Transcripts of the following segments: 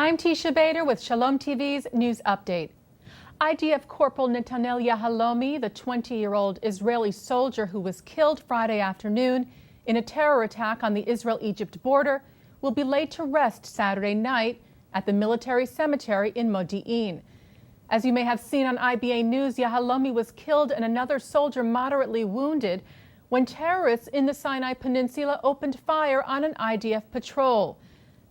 I'm Teisha Bader with Shalom TV's News Update. IDF Corporal Netanel Yahalomi, the 20-year-old Israeli soldier who was killed Friday afternoon in a terror attack on the Israel-Egypt border, will be laid to rest Saturday night at the military cemetery in Modi'in. As you may have seen on IBA News, Yahalomi was killed and another soldier moderately wounded when terrorists in the Sinai Peninsula opened fire on an IDF patrol.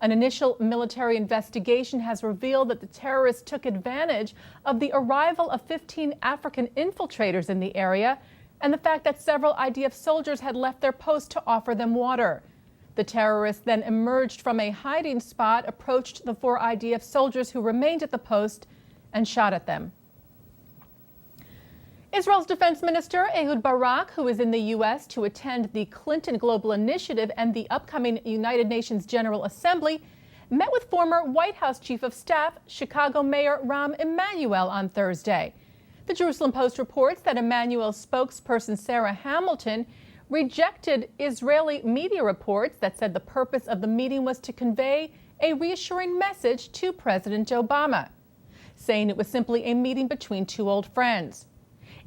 An initial military investigation has revealed that the terrorists took advantage of the arrival of 15 African infiltrators in the area and the fact that several IDF soldiers had left their post to offer them water. The terrorists then emerged from a hiding spot, approached the 4 IDF soldiers who remained at the post, and shot at them. Israel's Defense Minister Ehud Barak, who is in the U.S. to attend the Clinton Global Initiative and the upcoming United Nations General Assembly, met with former White House Chief of Staff, Chicago Mayor Rahm Emanuel on Thursday. The Jerusalem Post reports that Emanuel's spokesperson Sarah Hamilton rejected Israeli media reports that said the purpose of the meeting was to convey a reassuring message to President Obama, saying it was simply a meeting between 2 old friends.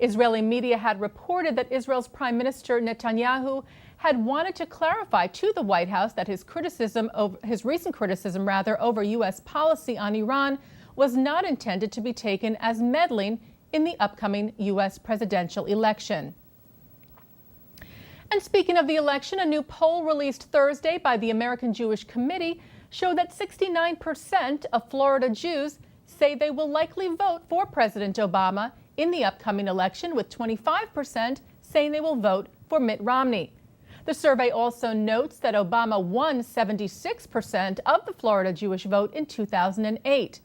Israeli media had reported that Israel's Prime Minister Netanyahu had wanted to clarify to the White House that his recent criticism over U.S. policy on Iran was not intended to be taken as meddling in the upcoming U.S. presidential election. And speaking of the election, a new poll released Thursday by the American Jewish Committee showed that 69% of Florida Jews say they will likely vote for President Obama in the upcoming election, with 25% saying they will vote for Mitt Romney. The survey also notes that Obama won 76% of the Florida Jewish vote in 2008.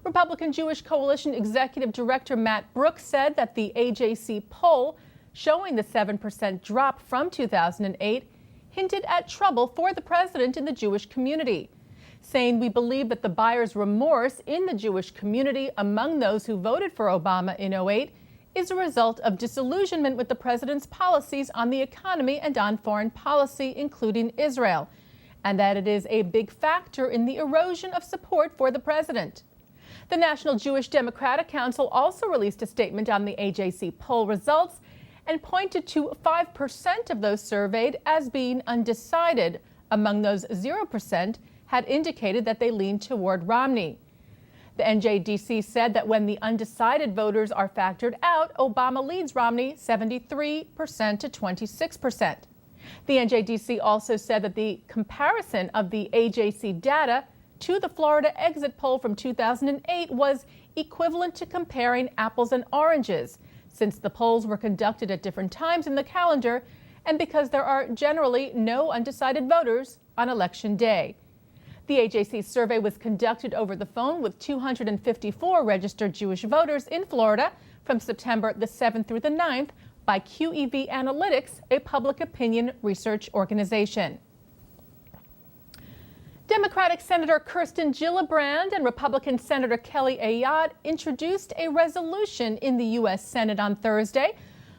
Republican Jewish Coalition Executive Director Matt Brooks said that the AJC poll showing the 7% drop from 2008 hinted at trouble for the president in the Jewish community, saying, "We believe that the buyer's remorse in the Jewish community among those who voted for Obama in 2008 is a result of disillusionment with the president's policies on the economy and on foreign policy, including Israel, and that it is a big factor in the erosion of support for the president." The National Jewish Democratic Council also released a statement on the AJC poll results and pointed to 5% of those surveyed as being undecided. Among those, 0% had indicated that they leaned toward Romney. The NJDC said that when the undecided voters are factored out, Obama leads Romney 73% to 26%. The NJDC also said that the comparison of the AJC data to the Florida exit poll from 2008 was equivalent to comparing apples and oranges, since the polls were conducted at different times in the calendar and because there are generally no undecided voters on Election Day. The AJC survey was conducted over the phone with 254 registered Jewish voters in Florida from September the 7th through the 9th by QEV Analytics, a public opinion research organization. Democratic Senator Kirsten Gillibrand and Republican Senator Kelly Ayotte introduced a resolution in the U.S. Senate on Thursday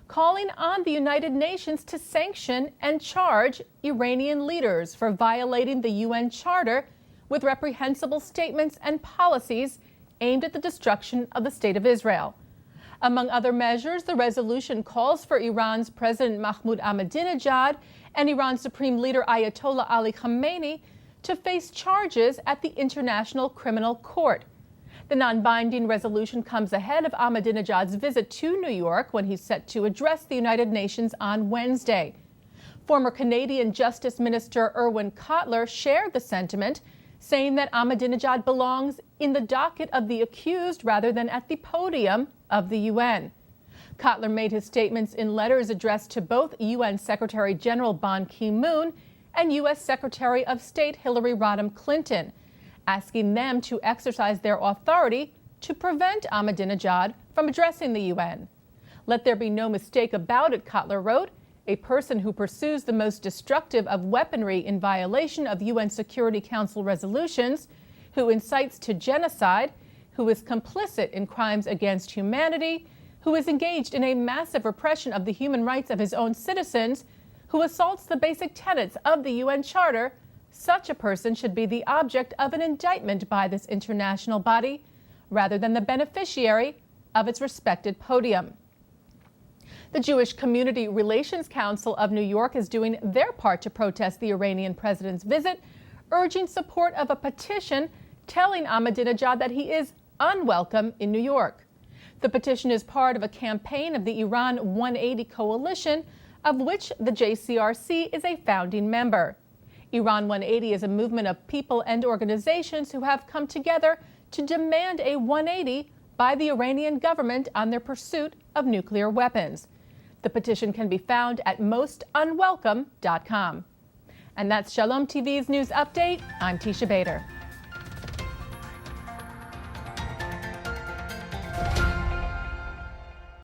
calling on the United Nations to sanction and charge Iranian leaders for violating the UN Charter with reprehensible statements and policies aimed at the destruction of the State of Israel. Among other measures, the resolution calls for Iran's President Mahmoud Ahmadinejad and Iran's Supreme Leader Ayatollah Ali Khamenei to face charges at the International Criminal Court. The non-binding resolution comes ahead of Ahmadinejad's visit to New York, when he's set to address the United Nations on Wednesday. Former Canadian Justice Minister Irwin Cotler shared the sentiment, saying that Ahmadinejad belongs in the docket of the accused rather than at the podium of the UN. Cotler made his statements in letters addressed to both UN Secretary General Ban Ki-moon and U.S. Secretary of State Hillary Rodham Clinton, asking them to exercise their authority to prevent Ahmadinejad from addressing the UN. "Let there be no mistake about it," Cotler wrote, "a person who pursues the most destructive of weaponry in violation of UN Security Council resolutions, who incites to genocide, who is complicit in crimes against humanity, who is engaged in a massive repression of the human rights of his own citizens, who assaults the basic tenets of the UN Charter, such a person should be the object of an indictment by this international body rather than the beneficiary of its respected podium. The Jewish Community Relations Council of New York is doing their part to protest the Iranian president's visit, urging support of a petition telling Ahmadinejad that he is unwelcome in New York. The petition is part of a campaign of the Iran 180 coalition, of which the JCRC is a founding member. Iran 180 is a movement of people and organizations who have come together to demand a 180 by the Iranian government on their pursuit of nuclear weapons. The petition can be found at mostunwelcome.com. And that's Shalom TV's news update. I'm Teisha Bader.